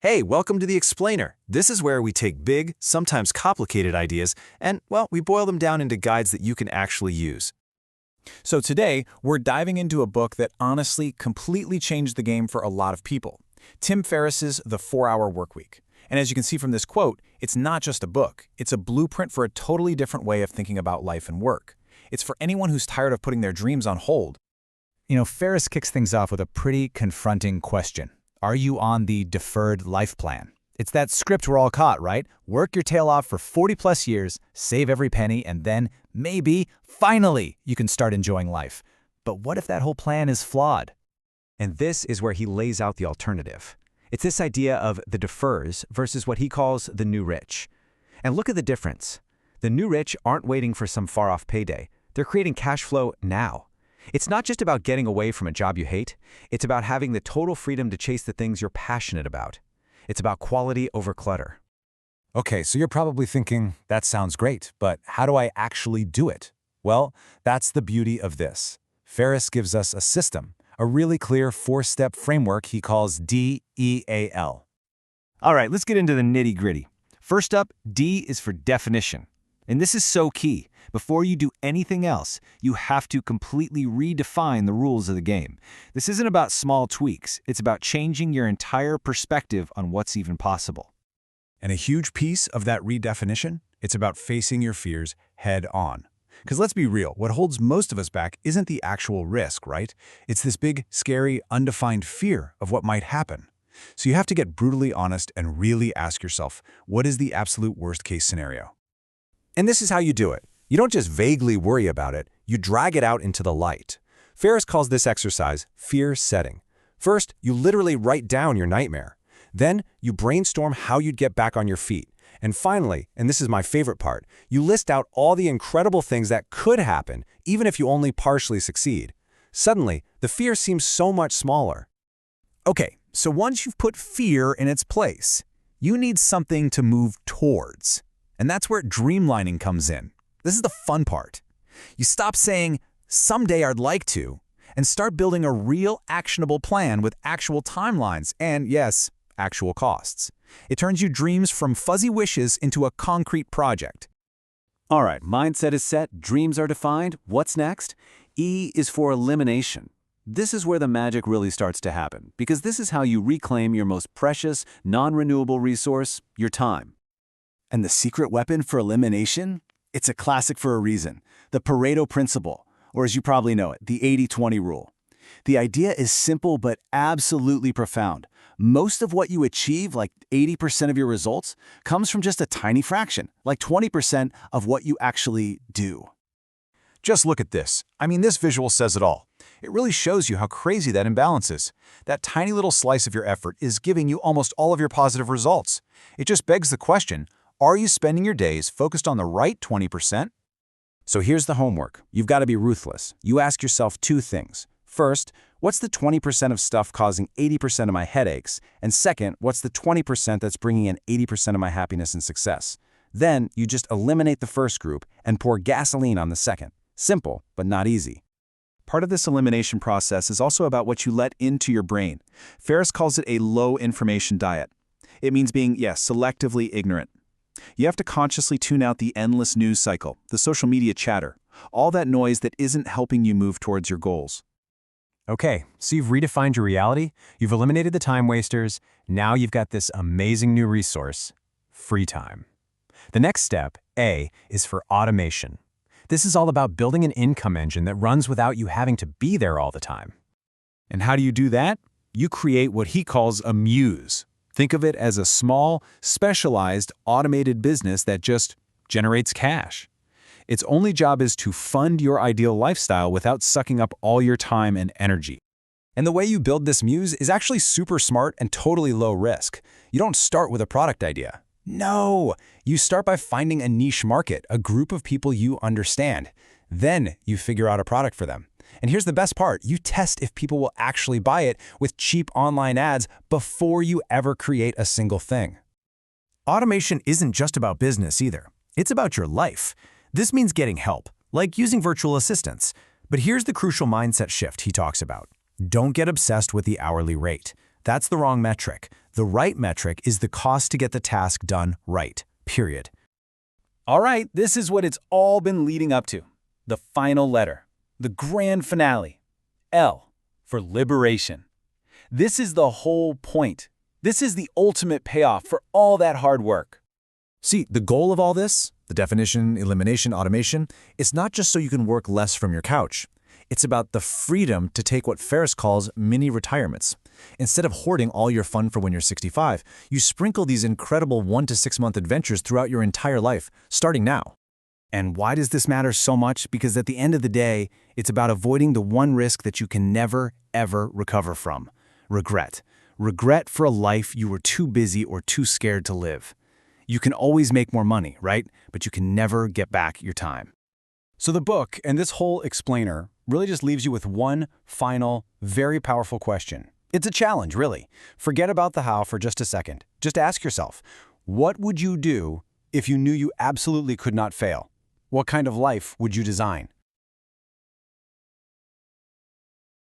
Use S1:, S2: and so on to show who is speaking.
S1: Hey, welcome to The Explainer. This is where we take big, sometimes complicated ideas and, well, we boil them down into guides that you can actually use.
S2: So today, we're diving into a book that honestly completely changed the game for a lot of people. Tim Ferriss's The 4-Hour Workweek. And as you can see from this quote, it's not just a book. It's a blueprint for a totally different way of thinking about life and work. It's for anyone who's tired of putting their dreams on hold. Ferriss kicks things off with a pretty confronting question. Are you on the deferred life plan? It's that script we're all caught, right? Work your tail off for 40+ years, save every penny, and then, maybe, finally, you can start enjoying life. But what if that whole plan is flawed?
S3: And this is where he lays out the alternative. It's this idea of the defers versus what he calls the new rich. And look at the difference. The new rich aren't waiting for some far-off payday. They're creating cash flow now. It's not just about getting away from a job you hate. It's about having the total freedom to chase the things you're passionate about. It's about quality over clutter.
S4: Okay, so you're probably thinking, that sounds great, but how do I actually do it? Well, that's the beauty of this. Ferriss gives us a system, a really clear 4-step framework he calls DEAL.
S1: All right, let's get into the nitty-gritty. First up, D is for definition. And this is so key. Before you do anything else, you have to completely redefine the rules of the game. This isn't about small tweaks. It's about changing your entire perspective on what's even possible.
S4: And a huge piece of that redefinition, it's about facing your fears head on. Because let's be real, what holds most of us back isn't the actual risk, right? It's this big, scary, undefined fear of what might happen. So you have to get brutally honest and really ask yourself, what is the absolute worst-case scenario? And this is how you do it. You don't just vaguely worry about it, you drag it out into the light. Ferriss calls this exercise fear setting. First, you literally write down your nightmare. Then, you brainstorm how you'd get back on your feet. And finally, and this is my favorite part, you list out all the incredible things that could happen, even if you only partially succeed. Suddenly, the fear seems so much smaller.
S2: Okay, so once you've put fear in its place, you need something to move towards. And that's where dreamlining comes in. This is the fun part. You stop saying, someday I'd like to, and start building a real actionable plan with actual timelines and, yes, actual costs. It turns your dreams from fuzzy wishes into a concrete project.
S3: All right, mindset is set, dreams are defined. What's next? E is for elimination. This is where the magic really starts to happen, because this is how you reclaim your most precious, non-renewable resource, your time.
S5: And the secret weapon for elimination? It's a classic for a reason, the Pareto principle, or as you probably know it, the 80-20 rule. The idea is simple but absolutely profound. Most of what you achieve, like 80% of your results, comes from just a tiny fraction, like 20% of what you actually do.
S4: Just look at this. This visual says it all. It really shows you how crazy that imbalance is. That tiny little slice of your effort is giving you almost all of your positive results. It just begs the question, are you spending your days focused on the right 20%?
S3: So here's the homework. You've got to be ruthless. You ask yourself 2 things. First, what's the 20% of stuff causing 80% of my headaches? And second, what's the 20% that's bringing in 80% of my happiness and success? Then you just eliminate the first group and pour gasoline on the second. Simple, but not easy.
S2: Part of this elimination process is also about what you let into your brain. Ferriss calls it a low-information diet. It means being, selectively ignorant. You have to consciously tune out the endless news cycle, the social media chatter, all that noise that isn't helping you move towards your goals.
S6: Okay, so you've redefined your reality, you've eliminated the time wasters, now you've got this amazing new resource, free time. The next step, A, is for automation. This is all about building an income engine that runs without you having to be there all the time.
S2: And how do you do that? You create what he calls a muse. Think of it as a small, specialized, automated business that just generates cash. Its only job is to fund your ideal lifestyle without sucking up all your time and energy.
S4: And the way you build this muse is actually super smart and totally low risk. You don't start with a product idea. No, you start by finding a niche market, a group of people you understand. Then you figure out a product for them. And here's the best part, you test if people will actually buy it with cheap online ads before you ever create a single thing.
S1: Automation isn't just about business either. It's about your life. This means getting help, like using virtual assistants. But here's the crucial mindset shift he talks about. Don't get obsessed with the hourly rate. That's the wrong metric.
S4: The right metric is the cost to get the task done right, period.
S5: All right, this is what it's all been leading up to. The final letter, the grand finale. L for liberation. This is the whole point. This is the ultimate payoff for all that hard work.
S4: See, the goal of all this, the definition, elimination, automation, it's not just so you can work less from your couch. It's about the freedom to take what Ferriss calls mini retirements. Instead of hoarding all your fun for when you're 65, you sprinkle these incredible 1 to 6 month adventures throughout your entire life, starting now. And why does this matter so much? Because at the end of the day, it's about avoiding the one risk that you can never, ever recover from: regret. Regret for a life you were too busy or too scared to live. You can always make more money, right? But you can never get back your time.
S2: So the book and this whole explainer really just leaves you with one final, very powerful question. It's a challenge, really. Forget about the how for just a second. Just ask yourself, what would you do if you knew you absolutely could not fail? What kind of life would you design?